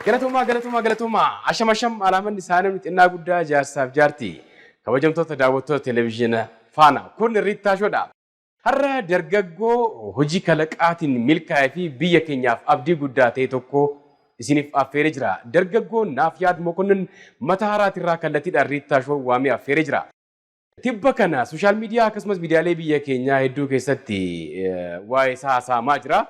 Galatoomaa. Asham alaamanni isaanii xinnaa guddaa jaarsaaf jaarti. Kabajamtoota daawwattoota televezyiina faana kun Riittaa Shoodha. Har'a dargaggoo hojii kalaqaatiin milkaa'ee fi biyya keenyaaf abdii guddaa ta'e tokko isiniif affeeree jira. Dargaggoon Naafiyaad Mokonnin mata haraatirraa kallattiidhaan Riittaa Shoo waamee affeeree jira. Tibba kana sooshaal miidiyaa akkasumas miidiyaalee biyya keenyaa hedduu keessatti waa'ee isaa haasa'amaa jira.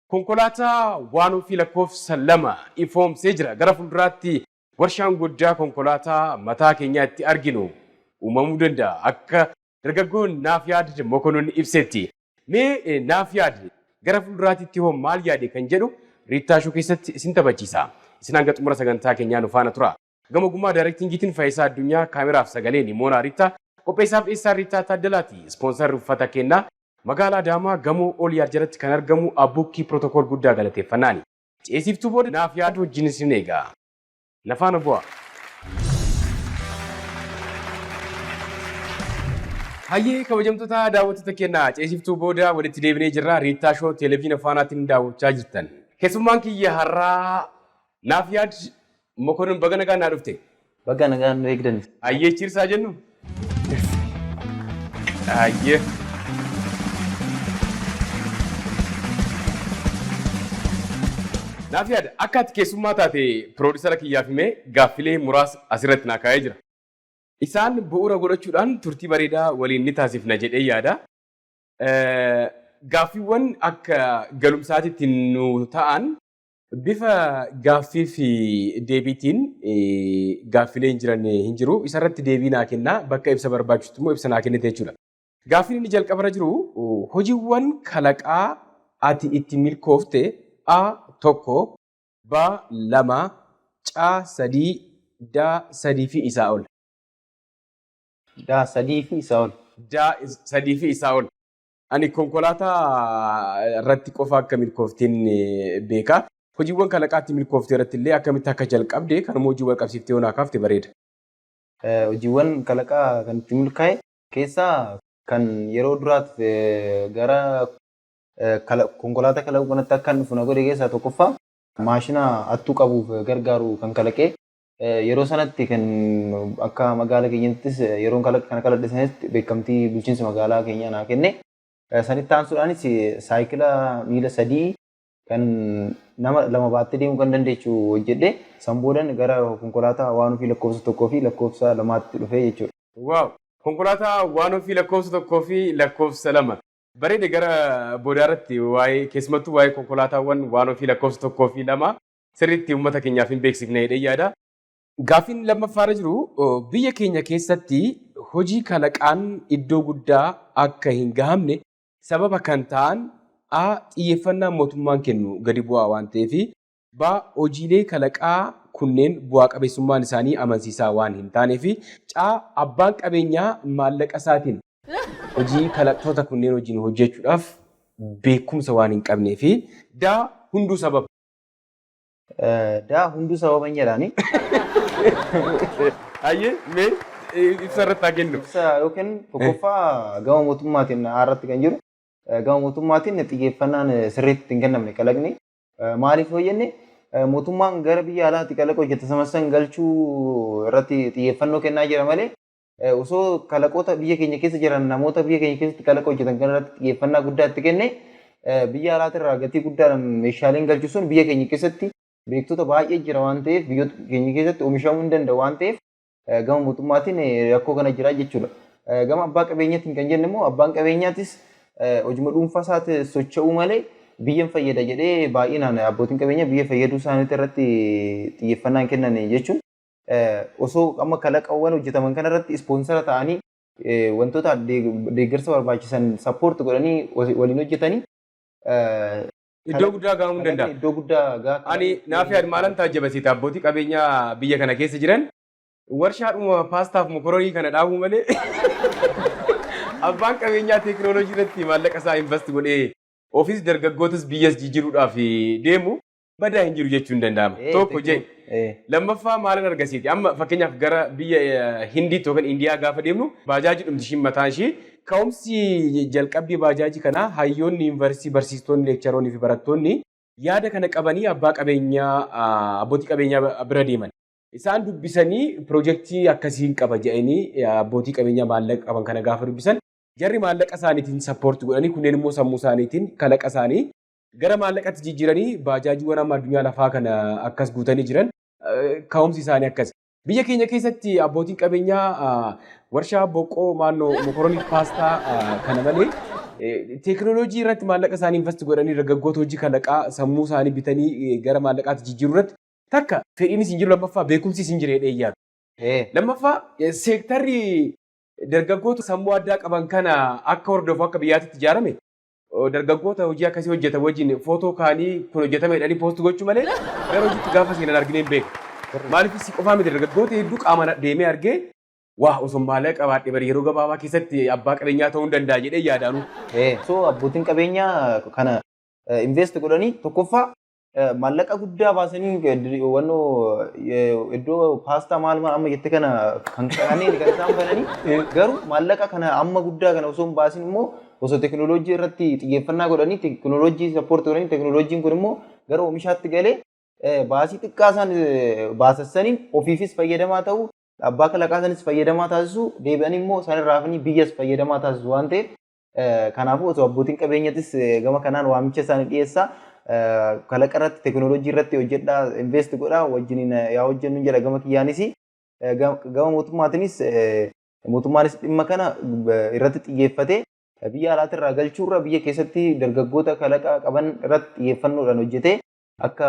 Konkolaataa waan ofii lakkoofsa 2 ifoomsee jira. Gara fuulduraatti warshaan guddaa konkolaataa mataa keenyaa itti arginu uumamuu danda'a. Akka dargaggoon Naafiyaad Mokonnin ibsetti. Mee Naafiyaad gara fuulduraatti hoo maal yaade kan jedhu Riittaa Shoo keessatti isin taphachiisa. Isin hanga xumura sagantaa keenyaa nu faana tura. Gama ogummaa daayirektingiitiin Faayisaa Addunyaa kaameraaf sagaleen Moonaa Riittaa qopheessaaf dhiyeessaa Riittaa Taaddalaati. Ispoonsarri uffata kennaa magaalaa Adaamaa gamoo Ooliyaar jalatti kan argamu Abbukkii Pirootokool guddaa galateeffannaani. Ceesiftuu booda Naafiyaad wajjin isin eega. Nafaana bu'a. Hayyee kabajamtoota daawwattoota kennaa ceesiftuu booda walitti deebinee jirra. Riittaa Shoo televezyiina faanaatiin daawwachaa jirtan. Keessummaan kiyya har'aa Naafiyaad Mokonnin baga nagaan naa dhufte. Baga nagaan nu eegdan. Hayyee ciirsaa jennu. Hayyee. Naafiyaad akka ati keessummaa taate piroodisara kiyyaaf himee gaaffilee muraasa asirratti naa kaa'ee jira. Isaan bu'uura godhachuudhaan turtii bareedaa waliin ni taasifna jedhee yaada. Gaaffiiwwan akka galumsaatitti nu ta'an bifa gaaffii fi deebiitiin gaaffilee hin jiru. Isarratti deebii naa kennaa bakka ibsa barbaachisu immoo ibsa naa kennite jechuudha. Gaaffiin inni jalqabarra jiru hojiiwwan kalaqaa ati itti milkoofte tokko, ba 2, ca 3, da 3 fi isaa ol. Da 3 fi isaa ol. Da 3 fi isaa ol. Ani konkolaataa irratti qofa akka milkoofteen beeka. Hojiiwwan kalaqaatti milkooftee irratti illee akkamitti akka jalqabde kanuma hojii wal qabsiiftee onaa kaafte bareeda. Hojiiwwan kalaqaa kan itti milkaa'e keessaa kan yeroo duraatti gara konkolaataa kalaquu kanatti akka dhufu na godhe keessaa tokkoffaa maashina hattuu qabuuf gargaaru kan kalaqee yeroo sanatti kan akka magaalaa keenyattis yeroo kana kalaqe sanatti beekamtii bulchiinsa magaalaa keenyaa naa kenne. Sanitti aansuudhaanis saayikila miila 3 kan nama 2 baattee deemuu kan dandeessu hojjedhe san boodan gara konkolaataa waan ofii lakkoofsa 1 fi lakkoofsa 2tti dhufee jechuudha. Waaw! Konkolaataa waan ofii lakkoofsa 1 fi lakkoofsa 2. Bareeda gara boodaarratti waa'ee keessumattuu waa'ee konkolaataawwan waan ofii lakkoofsa 1 fi 2 sirriitti uummata keenyaaf hin beeksifne jedhee yaada. Gaaffiin lammaffaarra jiru biyya keenya keessatti hojii kalaqaan iddoo guddaa akka hin gahamne sababa kan ta'an xiyyeeffannaa mootummaan kennu gadi bu'aa waan ta'eef hojiilee kalaqaa kunneen bu'aa qabeessummaan isaanii amansiisaa waan hin taaneef abbaan qabeenyaa maallaqa isaatiin hojii kalaqtoota kunneen wajjin hojjechuudhaaf beekumsa waan hin qabnee fi hunduu sababa. Hunduu sababa hin jedhaani. Hayyee mee ibsa irratti haa kennu. Ibsa yookiin tokkoffaa gama mootummaatiin irratti kan jiru gama mootummaatiin xiyyeeffannaan sirriitti hin kennamne kalaqni maaliif yoo jenne mootummaan gara biyya alaatti kalaqa hojjeta samassan galchuu irratti xiyyeeffannoo kennaa jira malee osoo kalaqoota biyya keenya keessa jiran namoota biyya keenya keessatti kalaqa hojjetan kanarratti xiyyeeffannaa guddaa itti kenne biyya alaatirraa gatii guddaadhaan meeshaaleen galchuu sun biyya keenya keessatti beektota baay'ee jira waan ta'eef biyyoota keenya keessatti oomishamuu hin danda'u waan ta'eef gama mootummaatiin rakkoo kana jira jechuudha. Gama abbaa qabeenyaatiin kan jennu immoo abbaan qabeenyaatis hojii dhuunfaa isaatti socho'uu malee biyyan fayyada jedhee baay'inaan abbootiin qabeenyaa biyya fayyaduu isaaniitti irratti xiyyeeffannaa hin kennan jechuun osoo amma kalaqawwan hojjetaman kanarratti ispoonsara ta'anii wantoota deeggarsa barbaachisan sappoorti godhanii waliin hojjetanii iddoo guddaa gahamuu danda'a. Iddoo guddaa Ani Naafiyaad maalan taajjabasiita abbootii qabeenyaa biyya kana keessa jiran warshaadhuma paastaaf mokoroonii kana dhaabuu malee abbaan qabeenyaa teekinooloojii irratti maallaqa isaa invest godhee ofiis dargaggootas biyyas jijjiiruudhaaf deemu badaa hin jiru jechuun danda'ama. Tokko jee lammaffaa maalan argisiiti. Amma fakkeenyaaf gara biyya Hindii yookaan Indiyaa gaafa deemnu baajaajii dhumti ishiin mataan ishii ka'umsi jalqabbii baajaajii kanaa hayyoonni yuunivarsiitii barsiistonni leekcharoonni fi barattoonni yaada kana qabanii abbootii qabeenyaa bira deeman. Isaan dubbisanii piroojeektii akkasiin qaba jedhanii abbootii qabeenyaa maallaqa qaban kana gaafa dubbisan jarri maallaqa isaaniitiin sappoortii godhanii kunneen immoo sammuu isaaniitiin kalaqa isaanii gara maallaqatti jijjiiranii baajaajiiwwan amma addunyaa lafaa kana akkas guutanii jiran ka'umsi isaanii akkas. Biyya keenya keessatti abbootiin qabeenyaa warshaa boqqoo maannoo mokoroonii paastaa kana malee teekinooloojii irratti maallaqa isaanii invest godhanii dargaggoota hojii kalaqaa sammuu isaanii bitanii gara maallaqaatti jijjiiruu irratti takka fedhiinis hin jiru lammaffaa beekumsis hin jiree dheeyyaa. Lammaffaa seektarri dargaggoota sammuu addaa qaban kana akka hordofu akka biyyaatti ijaarame dargaggoota hojii akkasii hojjetan wajjin footoo kaanii kun hojjetame jedhanii poostii gochuu malee gara hojiitti gaafa seenan arginee hin beeku. Maaliif si qofaa miti dargaggoota hedduu qaama deemee argee waa osoo maallaqa qabaadhee bari yeroo gabaabaa keessatti abbaa qabeenyaa ta'uu danda'a jedhee yaadaanu. So abbootiin qabeenyaa kana invest godhanii tokkoffaa maallaqa guddaa baasanii wannoo iddoo paastaa maal amma jette kana kan qabanii kan isaan bananii garuu maallaqa kana amma guddaa kana osoo hin baasin immoo osoo teekinooloojii irratti xiyyeeffannaa godhanii teekinooloojii sappoortii godhanii teekinooloojiin kun immoo gara oomishaatti galee baasii xiqqaa isaan baasassaniin ofiifis fayyadamaa ta'uu abbaa kalaqaa isanis fayyadamaa taasisu deebi'anii immoo isaan irraa hafanii biyyas fayyadamaa taasisu waan ta'eef kanaafuu osoo abbootiin qabeenyattis gama kanaan waamicha isaanii dhiyeessaa kalaqa irratti teekinooloojii irratti hojjedhaa invest godhaa wajjiniin yaa hojjennu jedha gama kiyyaanis gama mootummaanis dhimma kana irratti xiyyeeffatee biyya alaatirraa galchuurra biyya keessatti dargaggoota kalaqa qaban irratti xiyyeeffannoodhaan hojjetee akka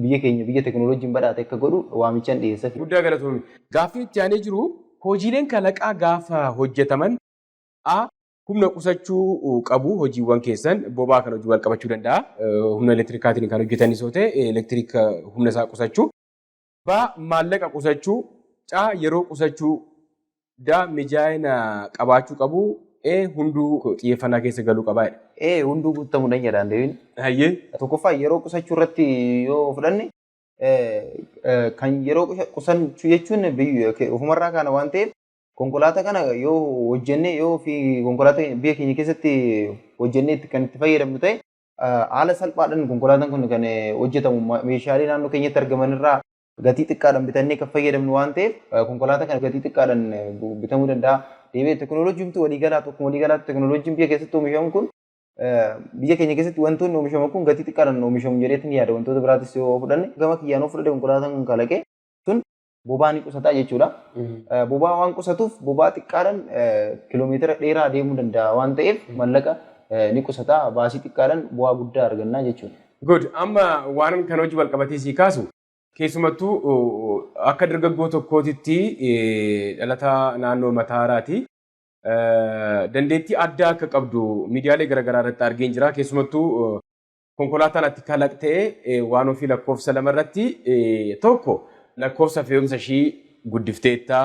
biyya keenya biyya teekinooloojiin badhaate akka godhu waamichaan dhiyeessa. Guddaa galatoomii. Gaaffii itti aanee jiru hojiileen kalaqaa gaafa hojjetaman humna qusachuu qabu hojiiwwan keessan boba'aa kan hojii wal qabachuu danda'a. Humna elektirikaatiin kan hojjetanis yoo ta'e elektirika humna isaa qusachuu. Maallaqa qusachuu. Yeroo qusachuu. Mijaa'ina qabaachuu qabu. Hunduu xiyyeeffannaa keessa galuu qabaa. Hunduu guutamuu dan jedhaan deebiin. Hayyee. Tokkoffaa yeroo qusachuu irratti yoo fudhanne kan yeroo qusachuu jechuun ofumarraa kana waan ta'eef konkolaataa kana yoo hojjennee yoo fi konkolaataa biyya keenya keessatti hojjennee kan itti fayyadamnu ta'e haala salphaadhaan konkolaataan kun kan hojjetamu meeshaalee naannoo keenyatti argaman irraa gatii xiqqaadhaan bitannee kan fayyadamnu waan ta'eef konkolaataa kana gatii xiqqaadhaan bitamuu danda'a. Deebi'ee teekinooloojiin waliigalaa tokko waliigalaatti teekinooloojiin biyya keessatti oomishamu kun biyya keenya keessatti wantoonni oomishamu kun gatii xiqqaadhaan oomishamu jedheetiin yaada wantoota biraatis yoo fudhanne gama kiyyaan yoo fudhate konkolaataan kun kalaqee sun boba'aa ni qusataa jechuudha. Boba'aa waan qusatuuf boba'aa xiqqaadhaan kiloomeetira dheeraa deemuu danda'a waan ta'eef maallaqa ni qusataa baasii xiqqaadhaan bu'aa guddaa argannaa jechuudha. Good. Amma waan kan hojii wal qabatee sii kaasu keessumattuu akka dargaggoo tokkootitti dhalataa naannoo Mataaraati. Dandeettii addaa akka qabdu miidiyaalee garaagaraa irratti argeen jira. Keessumattuu konkolaataan ati kalaqtee waan ofii lakkoofsa lama irratti tokko lakkoofsa fe'umsa ishii guddifteetta.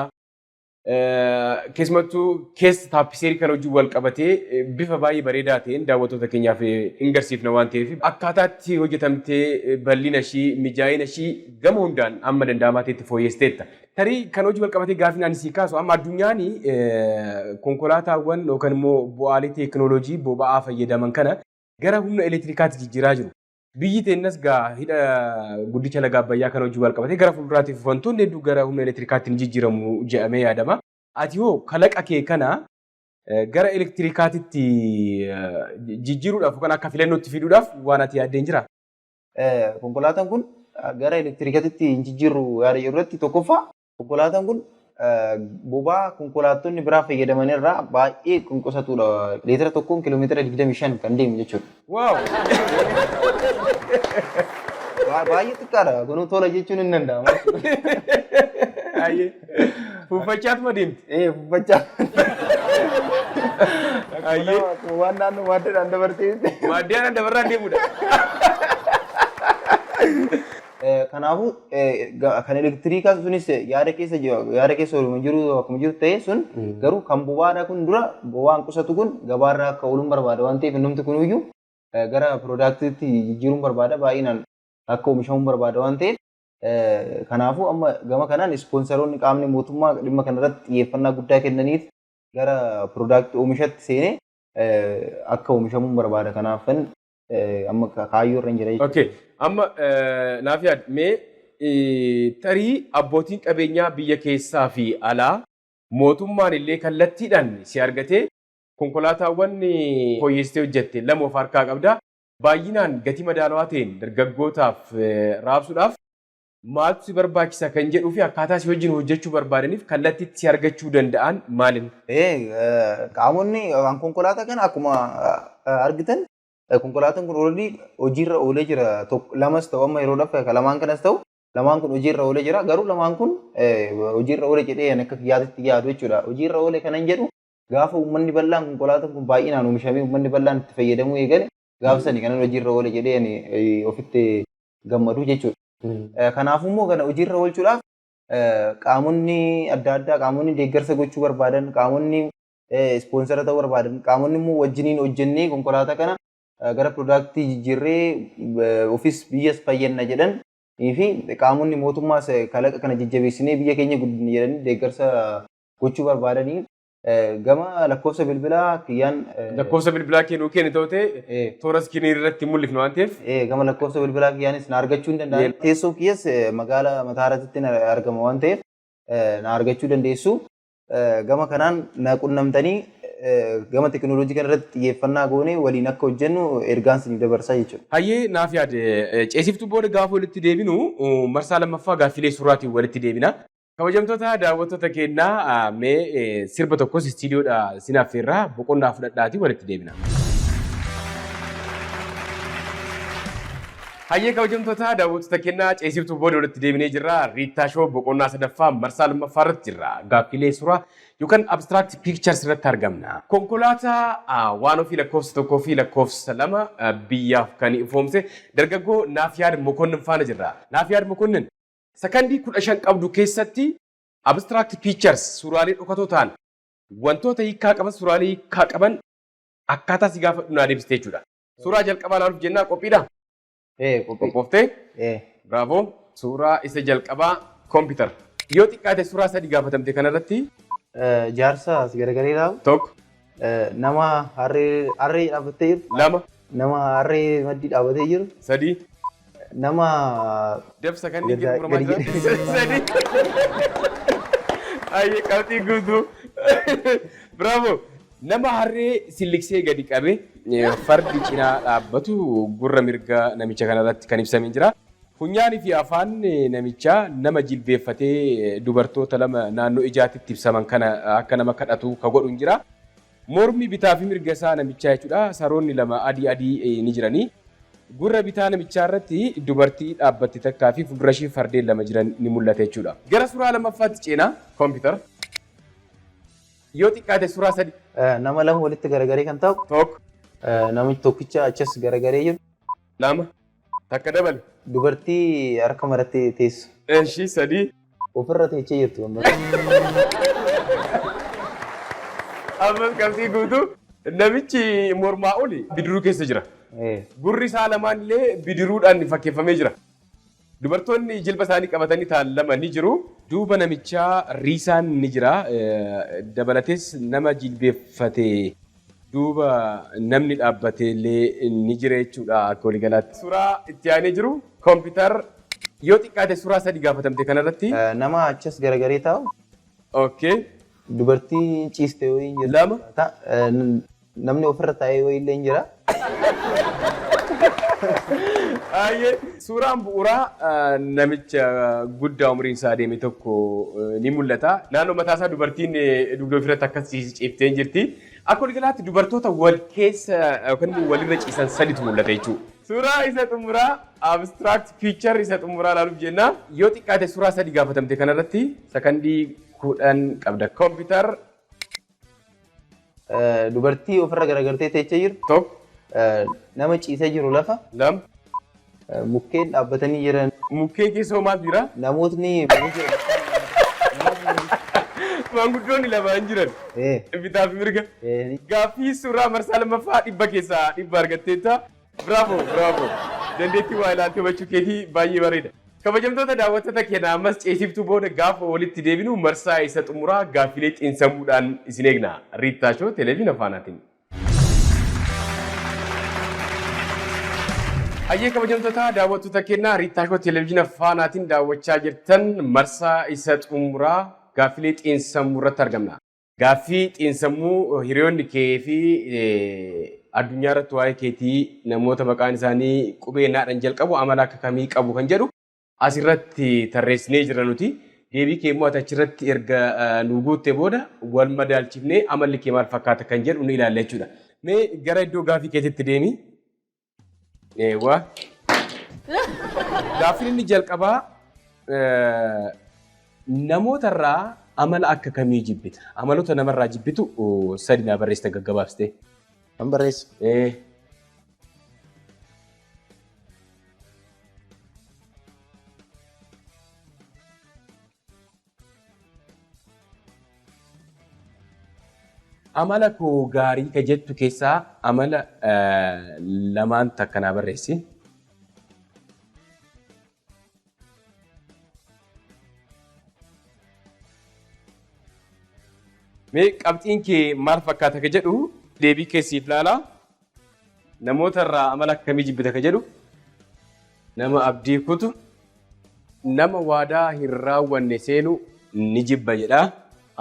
Keessumattuu keessa taappiseerii kan hojii wal qabatee bifa baay'ee bareedaa ta'een daawwattoota keenyaaf hin garsiifna waan ta'eef akkaataatti hojjetamtee bal'ina ishii mijaa'ina ishii gama hundaan amma danda'amaa ta'etti fooyyesteetta. Tarii kan hojii wal qabatee gaafiin ani sii kaasu amma addunyaan konkolaataawwan yookaan immoo bu'aalee teekinooloojii boba'aa fayyadaman kana gara humna elektirikaatti jijjiiraa jiru. Biyyi teenyas hidha guddicha laga Abbayyaa kan hojii wal qabatee gara fuulduraatiif wantoonni hedduu gara humna elektirikaatti ni jijjiiramu jedhamee yaadama. Ati hoo kalaqa kee kana gara elektirikaatitti jijjiiruudhaaf yookaan akka filannootti fiduudhaaf waan ati yaaddeen jiraa? Konkolaataan kun gara elektirikaatitti hin jijjiirru yaada irratti tokkoffaa konkolaataan kun boba'aa konkolaattonni biraa fayyadaman irraa baay'ee kan qusatudha. Leetira tokkoon kiiloomeetira 25 kan deemu jechuudha. Waaw! Baay'ee xiqqaadha. Kunuu tola jechuun hin danda'amu. Fuuffachaatuma deemti? Fuuffachaa. Ayyee. Waan naannoo waaddeedhaan dabartee. Waaddeedhaan dabarraan deemudha. Kanaafuu kan elektiriikaa sunis yaada keessa jiru akkuma jiru ta'e sun garuu kan boba'aadha kun dura boba'aan qusatu kun gabaarraa akka ooluun barbaada waan ta'eef namni kunuyyuu gara piroodaaktiitti jijjiiruun barbaada baay'inaan akka oomishamuun barbaada waan ta'eef kanaafuu amma gama kanaan ispoonsaroonni qaamni mootummaa dhimma kanarratti xiyyeeffannaa guddaa kennaniif gara piroodaaktii oomishatti seenee akka oomishamuun barbaada kanaaf amma kaayyoo irra hin jira jechuudha. Okay. Amma naaf yaad mee tarii abbootiin qabeenyaa biyya keessaa fi alaa mootummaan illee kallattiidhaan si argatee konkolaataawwan fooyyessitee hojjette lama of harkaa qabda. Baay'inaan gatii madaalawaa ta'een dargaggootaaf raabsuudhaaf maaltu si barbaachisa kan jedhuu fi akkaataa si wajjin hojjechuu barbaadaniif kallattiitti si argachuu danda'an maalin? Qaamonni konkolaataa kana akkuma argitan konkolaataan kun already hojiirra oolee jira. Lamas ta'u amma yeroodhaaf lamaan kanas ta'u lamaan kun hojiirra oolee jira. Garuu lamaan kun hojiirra oolee jedhee akka yaadatti yaadu jechuudha. Hojiirra oolee kanan jedhu gaafa uummanni bal'aan konkolaataan kun baay'inaan oomishamee uummanni bal'aan itti fayyadamuu eegale gaafa sani kanan hojiirra oolee jedhee ofitti gammadu jechuudha. Kanaafuu immoo kana hojiirra oolchuudhaaf qaamonni adda addaa qaamonni deeggarsa gochuu barbaadan qaamonni ispoonsara ta'uu barbaadan qaamonni immoo wajjiniin hojjennee konkolaataa kana gara piroodaaktii jijjiirree ofis biyyas fayyanna jedhan fi qaamonni mootummaas kalaqa kana jajjabeessinee biyya keenya guddina jedhanii deeggarsa gochuu barbaadanii gama lakkoofsa bilbilaa kiyyaan lakkoofsa bilbilaa kennuu kenni ta'ute toora iskiriinii irratti mul'ifnu waan ta'eef gama lakkoofsa bilbilaa kiyyaanis na argachuu hin danda'an teessoo kiyyas magaalaa Mataaratti argama waan ta'eef na argachuu dandeessu gama kanaan na qunnamtanii gama teekinooloojii kana irratti xiyyeeffannaa goonee waliin akka hojjennu ergaan isiniif dabarsaa jechuudha. Hayyee naaf yaade ceesiftuu booda gaafa walitti deebinu marsaa lammaffaa gaaffilee suuraatiin walitti deebina. Kabajamtoota daawwattoota keenyaa mee sirba tokkos istiidiyoodha sinaaf irraa boqonnaa fudhadhaatii walitti deebina. Hayyee kabajamtoota daawwattoota keenyaa ceesiftuu booda walitti deebinee jirra. Riittaa Shoo boqonnaa sadaffaa marsaa lammaffaa irratti jirra. Gaaffilee suuraa yookaan abstract pictures irratti argamna. Konkolaataa waan ofii lakkoofsa tokkoo fi lakkoofsa lama biyyaaf kan ifoomse dargaggoo Naafiyaad Mokonnin faana jirra. Naafiyaad Mokonnin sakandii 15 qabdu keessatti abstract pictures suuraalee dhokatoo ta'an wantoota hiikaa qaban suuraalee hiikaa qaban akkaataa si gaafadhu naa deebistee jechuudha. Suuraa jalqabaa ilaaluuf jennaa qophiidha. Qophooftee? Bravo. Suuraa isa jalqabaa kompiitara. Yoo xiqqaate suuraa sadii gaafatamte kanarratti jaarsa as garagaree ilaalu tokko nama harree dhaabbatee jiru lama nama harree maddii dhaabbatee jiru sadii nama dabsa kan inni jiru sadii ayyee qabxii guutuu bravo nama harree silliksee gadi qabe fardi cinaa dhaabbatu gurra mirga namicha kanarratti kan ibsamee jira. Funyaanii fi afaan namichaa nama jilbeeffatee dubartoota lama naannoo ijaatitti ibsaman kana akka nama kadhatu ka godhu hin jira. Mormi bitaa fi mirga isaa namichaa jechuudha. Saroonni lama adii ni jiranii. Gurra bitaa namichaa irratti dubartii dhaabbatte takkaa fi fuuldura ishee fardeen lama jiran ni mul'ata jechuudha. Gara suuraa lammaffaatti ceenaa kompiitara. Yoo xiqqaate suuraa sadi. Nama lama walitti garagaree kan ta'u. Tokko. Namichi tokkicha achas garagaree jiru. Lama. Takka dabale. Dubartii harka marattee teessu. Ishii sadii. Ofirra teechee jirtu. Ammas qabxii guutuu namichi mormaa oli bidiruu keessa jira. Gurri isaa lamaan illee bidiruudhaan fakkeeffamee jira. Dubartoonni jilba isaanii qabatanii ta'an lama ni jiru. Duuba namichaa riisaan ni jira. Dabalatees nama jilbeeffatee duuba namni dhaabbatee illee ni jira jechuudha akka waliigalaatti. Suuraa itti aanee jiru kompiitara yoo xiqqaate suuraa sadii gaafatamte kanarratti. Nama achas garagaree taa'u. Okay. Dubartii ciiste wayii hin jiru. Lama. Namni ofirra taa'ee wayii illee hin jira. Suuraan bu'uuraa namicha guddaa umriin isaa deeme tokko ni mul'ata. Naannoo mataa isaa dubartiin dugda ofirratti akkas ciiftee jirti. Akka waliigalaatti dubartoota wal keessa yookaan walirra ciisan sadiitu mul'ata jechuudha. Suuraa isa xumuraa abstract picture isa xumuraa ilaaluuf jenna. Yoo xiqqaate suuraa sadii gaafatamte kanarratti sakandii 10 qabda. Kompiitara. Dubartii ofirra garagartee teechee jiru. Tokko. Nama ciisee jiru lafa. Lama. Mukkeen dhaabbatanii jiran. Mukkeen keessa maal jira? Namootni maanguddoonni lama hin jiran. Bitaa fi mirga. Gaaffii suuraa marsaa lammaffaa 100 keessaa 100 argatteetta. Bravo, bravo. Dandeettii waa ilaaltee hubachuu keetii baay'ee bareeda. Kabajamtoota daawwattoota keenya ammas ceesiftuu booda gaafa walitti deebinu marsaa isa xumuraa gaaffilee xiinsammuudhaan isin eegna. Riittaa Shoo Televiziyoona Afaanaatiin. Ayyee kabajamtoota daawwattoota keenyaa Riittaashoo Televezyiina Faanaatiin daawwachaa jirtan marsaa isa xumuraa gaaffilee xiinsammuu irratti argamna. Gaaffii xiinsammuu hiriyoonni kee fi addunyaa irratti waa'ee keetii namoota maqaan isaanii qubee naadhaan jalqabu amala akka kamii qabu kan jedhu asirratti tarreessinee jira nuti. Deebii kee immoo achirratti erga nu guutte booda wal madaalchifnee amalli kee maal fakkaata kan jedhu ni ilaalla jechuudha. Mee gara iddoo gaaffii keetitti deemi. Eewwa. Gaaffiin inni jalqabaa namootarraa amala akka kamii jibbita? Amaloota namarraa jibbitu sadi naa barreessite gaggabaabsite. Kan barreessu. Amala koo gaarii ka jettu keessaa amala lamaan takka naa barreessi. Mee qabxiin kee maal fakkaata ka jedhu deebii keessiif laala. Namootarraa amala akkamii jibbita ka jedhu nama abdii kutu nama waadaa hin raawwanne seenu ni jibba jedha.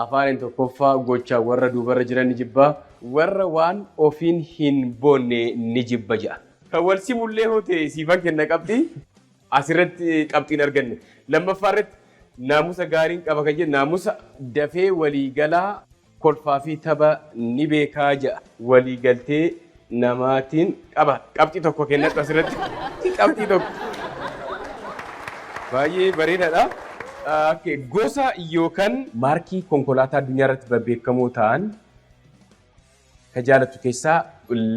Afaan tokkoffaa gochaa warra duubarra jiran ni jibba. Warra waan ofiin hin boonne ni jibba jedha. Kan wal simullee hootee siifan kenna qabxii asirratti qabxiin arganne. Lammaffaa irratti naamusa gaariin qaba kan jedhu naamusa dafee waliigalaa kolfaa fi tapha ni beekaa jedha. Waliigaltee namaatiin qaba. Qabxii tokko kennadhu asirratti. Qabxii tokko. Baay'ee bareedaadha. Gosa yookaan maarkii konkolaataa addunyaa irratti beekamoo ta'an ka jaalattu keessaa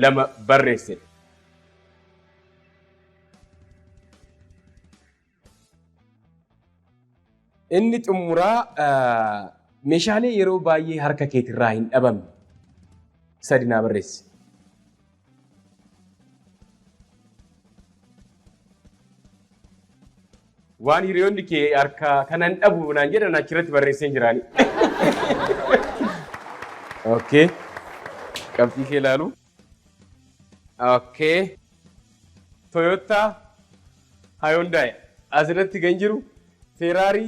lama barreesse. Inni xumuraa meeshaalee yeroo baay'ee harka keetirraa hin dhabamne sadi naa barreesse. Waan hiriyoonni kee harka kanan dhabu naan jedhan achirratti barreessee jiraani. Okay. Qabxii kee ilaalu. Okay. Toyota, Hyundai. Asirratti kan jiru Ferrari,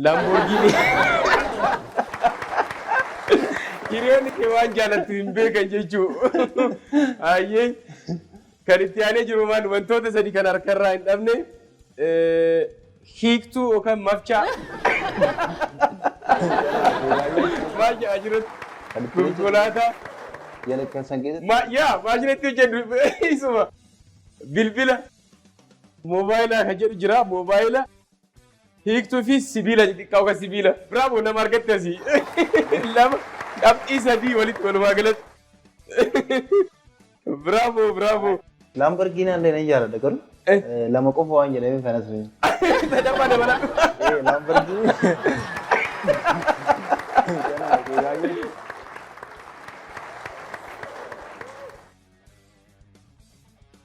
Lamborghini. Hiriyoonni kee waan jaalattu hin beekan jechuudha. Ayyee kan itti aanee jiru maal wantoota sadii kan harkarraa hin dhabne. Hiiktuu yookaan mafcaa. Maal jedhaa jirutti konkolaataa. Maashinatti hojjedhu isuma. Bilbila. Moobaayilaa kan jedhu jira. Moobaayila. Hiiktuu fi sibiila xixiqqaa yookaan sibiila. Bravo nama argatte asii. Lama qabxii sadii walitti walumaa galatti. Bravo bravo. Lamborghini illee ni jaalladha garuu. Lama qofa waan jedhameef kanas beeku. Sadaffa dabala. Lamborghini.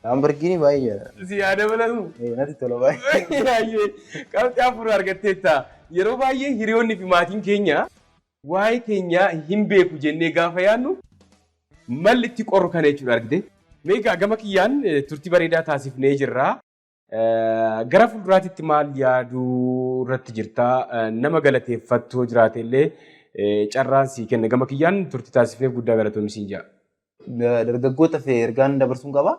Lamborghini baay'ee jaalladha. Si yaada balatu. Natti tola baay'ee. Qabxii afur argatteetta. Yeroo baay'ee hiriyoonni fi maatiin keenya waa'ee keenya hin beeku jennee gaafa yaadnu malli itti qorru kana jechuudha argite. Meegaa gama kiyyaan turtii bareedaa taasifnee jirra. Gara fuulduraatti maal yaaduu irratti jirta? Nama galateeffattuu jiraate illee carraan sii kenna. Gama kiyyaan turtii taasifnee guddaa galatoomni siin jira. Dargaggoota fi ergaan dabarsuun qaba.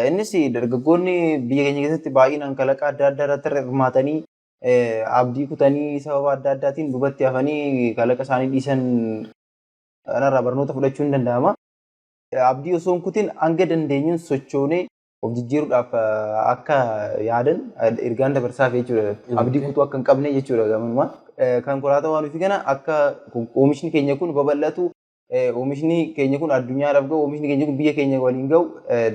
Innis dargaggoonni biyya keenya keessatti baay'inaan kalaqa adda addaa irratti hirmaatanii abdii kutanii sababa adda addaatiin duubatti hafanii kalaqa isaanii dhiisan kanarraa barnoota fudhachuu hin danda'ama. Abdii osoo hin kutin hanga dandeenyuun sochoonee of jijjiiruudhaaf akka yaadan ergaan dabarsaaf jechuudha. Abdii kutuu akka hin qabne jechuudha gamanuma. Konkolaataa waan nuti kana akka oomishni keenya kun babal'atu oomishni keenya kun addunyaadhaaf ga'u oomishni keenya kun biyya keenya waliin ga'u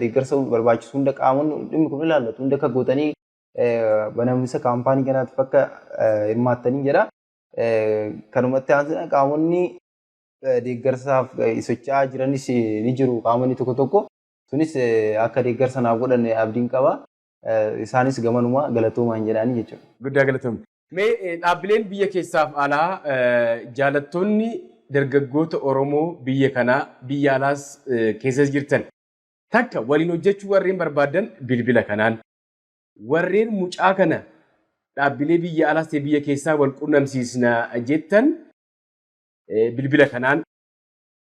deeggarsa barbaachisu hunda qaamonni dhimmi kun ilaallatu hunda akka gootanii banamisa kaampaanii kanaatiif akka hirmaattanii jedha. Kanumatti aansina qaamonni deeggarsaaf socho'aa jiranis ni jiru qaamonni tokko tokko. Sunis akka deeggarsa naaf godhan abdiin qaba. Isaanis gamanuma galatoomaan jedhanii jechuudha. Guddaa galatoomne. Mee dhaabbileen biyya keessaaf alaa jaalattoonni dargaggoota Oromoo biyya kanaa biyya alaas keessa jirtan takka waliin hojjechuu warreen barbaadan bilbila kanaan warreen mucaa kana dhaabbilee biyya alaas ta'e biyya keessaa wal quunnamsiisna jettan bilbila kanaan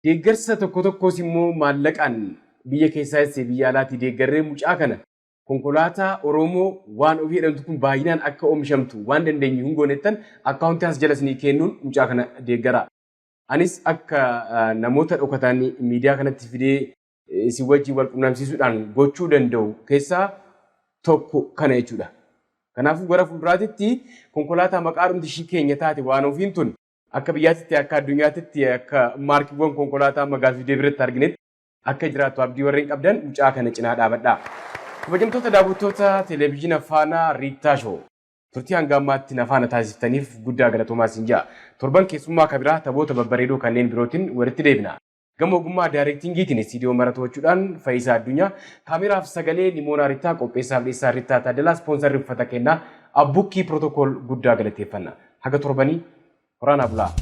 deeggarsa tokko tokkos immoo maallaqaan biyya keessaas ta'e biyya alaatti deeggarree mucaa kana konkolaataa Oromoo waan ofii jedhamtu kun baay'inaan akka oomishamtu waan dandeenyu hin goonettan akkaawuntii as jala isinii kennuun mucaa kana deeggara. Anis akka namoota dhokatan miidiyaa kanatti fidee isin wajjin wal quunnamsiisuudhaan gochuu danda'u keessaa tokko kana jechuudha. Kanaafuu gara fuulduraatti konkolaataa maqaa dhumti keenya taate waan ofiin tun akka biyyaatti akka addunyaatti akka maarkiiwwan konkolaataa magaalaa fi biratti arginetti akka jiraatu abdii warreen qabdan mucaa kana cinaa dhaabadhaa. Kabajamtoota daawwattoota televezyiina Faanaa Riittaa Shoo turtii hanga ammaatti na faana taasiftaniif guddaa galatoomaa isin jaa. Torban keessummaa kabiraa taphoota babbareedoo kanneen birootiin walitti deebina. Gama ogummaa daayirektingiitiin istiidiyoo maratochuudhaan Faayisaa Addunyaa kaameraaf sagalee Limoonaa Riittaa qopheessaaf dhiyeessaa Riittaa Taaddalaa ispoonsarri uffata kennaa Abbukkii Pirootokool guddaa galateeffanna. Haga torbanii horaanaa bulaa.